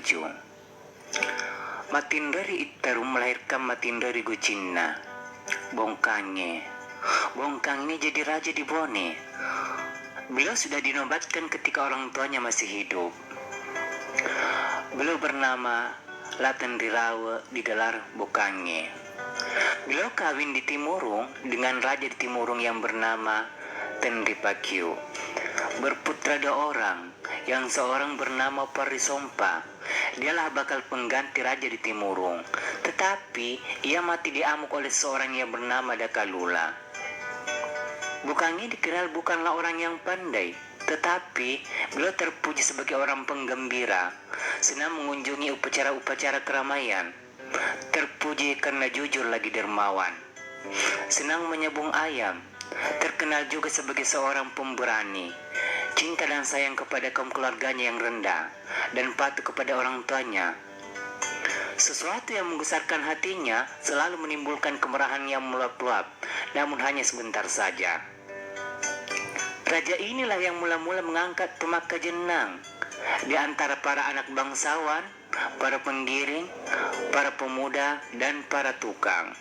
7. Matindari Ittarum melahirkan Matindari Gucinna. Bongkange jadi raja di Bone. Beliau sudah dinobatkan ketika orang tuanya masih hidup. Beliau bernama Latendirawa, digelar Bokange. Beliau kawin di Timurung dengan raja di Timurung yang bernama Tendripakyu. Berputra 2 orang, yang seorang bernama Parisompa. Dialah bakal pengganti raja di Timurung, tetapi ia mati diamuk oleh seorang yang bernama Dakalula. Bokange dikenal bukanlah orang yang pandai, tetapi beliau terpuji sebagai orang penggembira, senang mengunjungi upacara-upacara keramaian, terpuji karena jujur lagi dermawan, senang menyabung ayam, terkenal juga sebagai seorang pemberani, cinta dan sayang kepada kaum keluarganya yang rendah, dan patuh kepada orang tuanya. Sesuatu yang menggusarkan hatinya selalu menimbulkan kemarahan yang meluap-luap, namun hanya sebentar saja. Raja inilah yang mula-mula mengangkat Tumaka Jenang di antara para anak bangsawan, para penggiring, para pemuda, dan para tukang.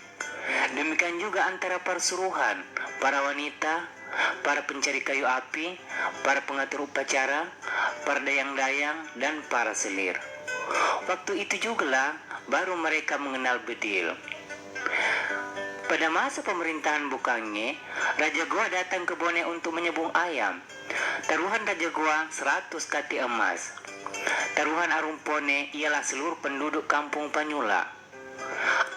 Demikian juga antara para suruhan, para wanita, para pencari kayu api, para pengatur upacara, para dayang-dayang, dan para selir. Waktu itu jugalah baru mereka mengenal bedil. Pada masa pemerintahan Bokange, Raja Goa datang ke Bone untuk menyabung ayam. Taruhan Raja Goa 100 kati emas. Taruhan Arumpone ialah seluruh penduduk kampung Panyula.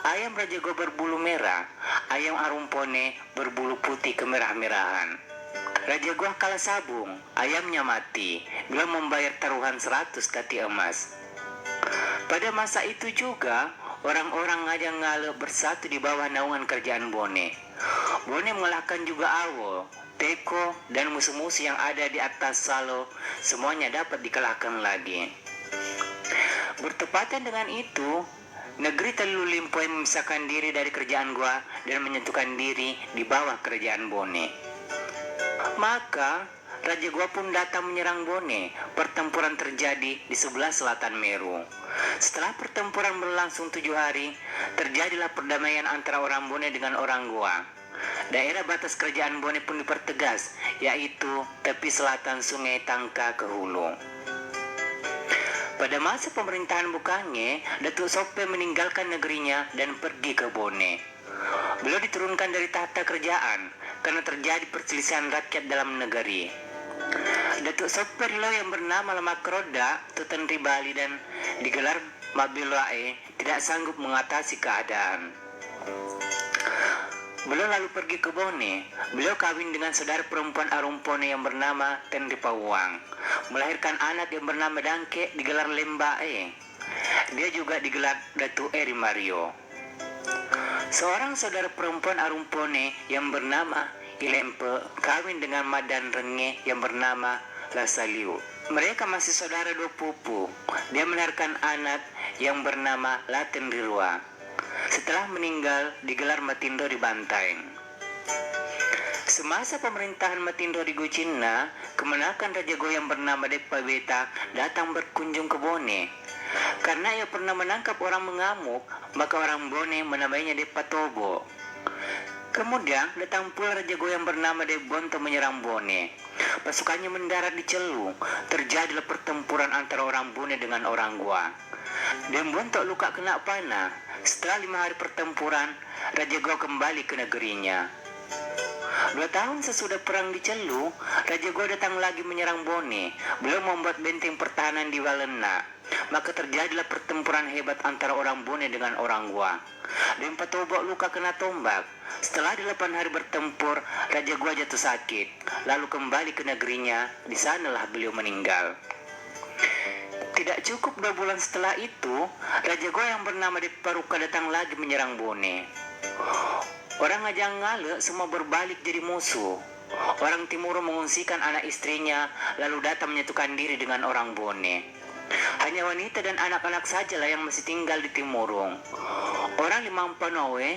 Ayam Raja Goa berbulu merah, ayam Arumpone berbulu putih kemerah-merahan. Raja Goa kalah sabung, ayamnya mati. Beliau membayar taruhan 100 kati emas. Pada masa itu juga, orang-orang Ngajang Ngale bersatu di bawah naungan kerajaan Bone. Bone mengalahkan juga Awo, Teko, dan musuh-musuh yang ada di atas Salo. Semuanya dapat dikalahkan lagi. Bertepatan dengan itu, negeri Telu Limpoy memisahkan diri dari kerajaan Goa dan menyentuhkan diri di bawah kerajaan Bone. Maka Raja Goa pun datang menyerang Bone. Pertempuran terjadi di sebelah selatan Meru. Setelah pertempuran berlangsung 7 hari, terjadilah perdamaian antara orang Bone dengan orang Goa. Daerah batas kerajaan Bone pun dipertegas, yaitu tepi selatan Sungai Tangka ke hulu. Pada masa pemerintahan Bokange, Datuk Sope meninggalkan negerinya dan pergi ke Bone. Beliau diturunkan dari tahta kerajaan karena terjadi perselisihan rakyat dalam negeri. Datuk Sope yang bernama Lamakroda, Tutendri Bali dan digelar Mabilwae tidak sanggup mengatasi keadaan. Beliau lalu pergi ke Bone. Beliau kawin dengan saudara perempuan Arumpone yang bernama Tendripawang, melahirkan anak yang bernama Dangke, digelar Lembae. Dia juga digelar Datu Eri Mario. Seorang saudara perempuan Arumpone yang bernama Ilempe kawin dengan Madan Renge yang bernama Lasaliu. Mereka masih saudara 2 pupu. Dia melahirkan anak yang bernama Latendrirua. Setelah meninggal digelar Matindori Banteng. Semasa pemerintahan Matindori Gucinna, kemenakan Raja Goa yang bernama Depaweta datang berkunjung ke Bone. Karena ia pernah menangkap orang mengamuk, maka orang Bone menamainya Depatobo. Kemudian datang pula Raja Goa yang bernama Debonto menyerang Bone. Pasukannya mendarat di Celu. Terjadilah pertempuran antara orang Bone dengan orang Goa. Debonto luka kena panah. Setelah 5 hari pertempuran, Raja Goa kembali ke negerinya. 2 tahun sesudah perang di Celu, Raja Goa datang lagi menyerang Bone. Beliau membuat benteng pertahanan di Walena. Maka terjadilah pertempuran hebat antara orang Bone dengan orang Goa. Dempatobo luka kena tombak. Setelah 8 hari bertempur, Raja Goa jatuh sakit. Lalu kembali ke negerinya. Di sanalah beliau meninggal. Tidak cukup 2 bulan setelah itu, Raja Goa yang bernama Deparuka datang lagi menyerang Bone. Orang Ngajang Ngale semua berbalik jadi musuh. Orang Timur mengungsikan anak istrinya, lalu datang menyatukan diri dengan orang Bone. Hanya wanita dan anak-anak sajalah yang masih tinggal di Timurung. Orang Limampanowe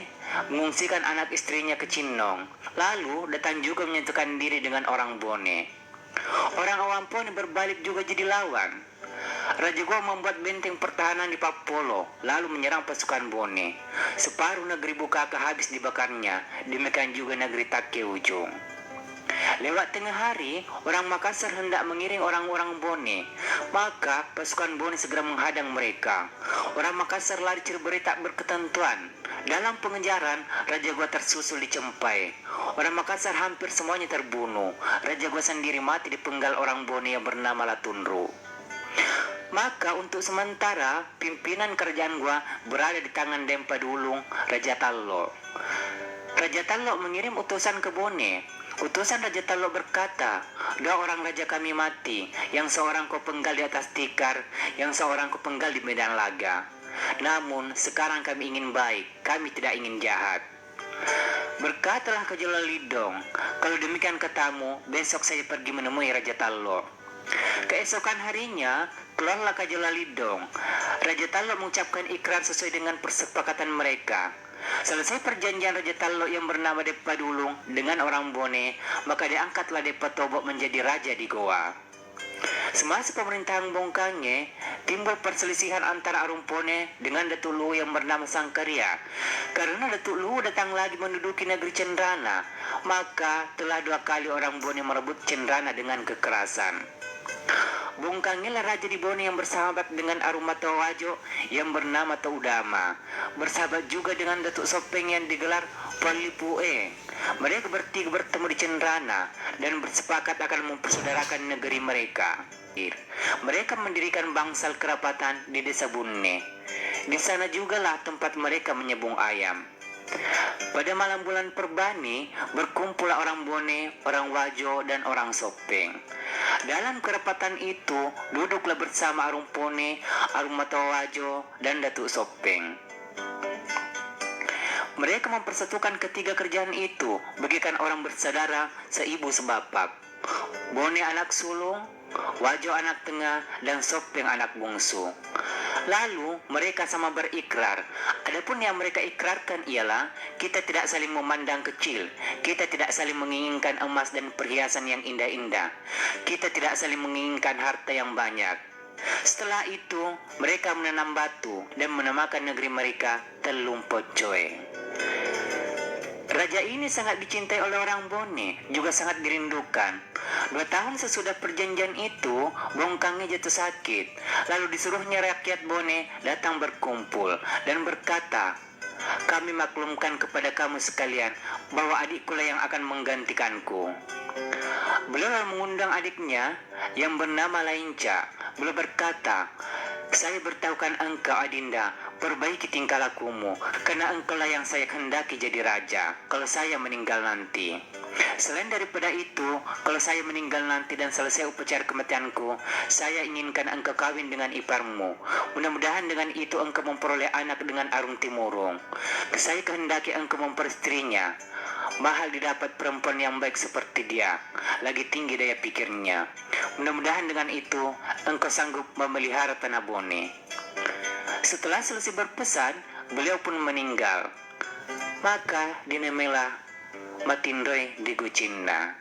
mengungsikan anak istrinya ke Cinnong, lalu datang juga menyatukan diri dengan orang Bone. Orang Awampone berbalik juga jadi lawan. Raja Goa membuat benteng pertahanan di Papolo, lalu menyerang pasukan Bone. Separuh negeri Bukaka habis dibakarnya, demikian juga negeri Takeujo. Lewat tengah hari, orang Makassar hendak mengiring orang-orang Bone. Maka pasukan Bone segera menghadang mereka. Orang Makassar lari cerberi tak berketentuan. Dalam pengejaran, Raja Goa tersusul di Cempai. Orang Makassar hampir semuanya terbunuh. Raja Goa sendiri mati dipenggal orang Bone yang bernama Latunru. Maka untuk sementara, pimpinan kerajaan Goa berada di tangan Dempa Dulung, Raja Tallo. Raja Tallo mengirim utusan ke Bone. Utusan Raja Tallo berkata, 2 orang raja kami mati, yang seorang kau penggal di atas tikar, yang seorang kau penggal di medan laga. Namun sekarang kami ingin baik, kami tidak ingin jahat. Berkatalah Kajala Lidong, kalau demikian katamu, besok saya pergi menemui Raja Tallo. Keesokan harinya, keluarlah Kajala Lidong. Raja Tallo mengucapkan ikrar sesuai dengan persepakatan mereka. Selesai perjanjian Raja Tallo yang bernama Depa Dulung dengan orang Bone, maka diangkatlah Depa Tobok menjadi raja di Goa. Semasa pemerintahan Bongkange, timbul perselisihan antara Arumpone dengan Datuk Luwu yang bernama Sangkaria. Karena Datuk Luwu datang lagi menduduki negeri Cendrana, maka telah 2 kali orang Bone merebut Cendrana dengan kekerasan. Bongkange lah raja di Bone yang bersahabat dengan Arumatowajo yang bernama Taudama. Bersahabat juga dengan Datuk Sopeng yang digelar Palipue. Mereka bertiga bertemu di Cendrana dan bersepakat akan mempersaudarakan negeri mereka. Mereka mendirikan bangsal kerapatan di desa Bunne. Di sana jugalah tempat mereka menyebung ayam. Pada malam bulan Perbani, berkumpullah orang Bone, orang Wajo, dan orang Sopeng. Dalam kerapatan itu, duduklah bersama Arumpone, Arumatowajo, dan Datuk Sopeng. Mereka mempersatukan ketiga kerajaan itu, bagaikan orang bersaudara, seibu sebapak. Bone anak sulung, Wajo anak tengah, dan Sopeng anak bungsu. Lalu mereka sama berikrar. Adapun yang mereka ikrarkan ialah, kita tidak saling memandang kecil, kita tidak saling menginginkan emas dan perhiasan yang indah-indah, kita tidak saling menginginkan harta yang banyak. Setelah itu, mereka menanam batu dan menamakan negeri mereka Telung Pocoe. Raja ini sangat dicintai oleh orang Bone, juga sangat dirindukan. 2 tahun sesudah perjanjian itu, Bongkange jatuh sakit. Lalu disuruhnya rakyat Bone datang berkumpul dan berkata, kami maklumkan kepada kamu sekalian bahwa adikku lah yang akan menggantikanku. Beliau mengundang adiknya yang bernama Lainca. Beliau berkata, saya beritahukan engkau Adinda, perbaiki tingkah lakumu, karena engkau lah yang saya hendaki jadi raja, kalau saya meninggal nanti. Selain daripada itu, kalau saya meninggal nanti dan selesai upacara kematianku, saya inginkan engkau kawin dengan iparmu. Mudah-mudahan dengan itu engkau memperoleh anak dengan Arung Timurung. Saya kehendaki engkau memperistrinya. Mahal didapat perempuan yang baik seperti dia, lagi tinggi daya pikirnya. Mudah-mudahan dengan itu engkau sanggup memelihara tanah Bone. Setelah selesai berpesan, beliau pun meninggal. Maka dinamailah Matindoy di Gucinda.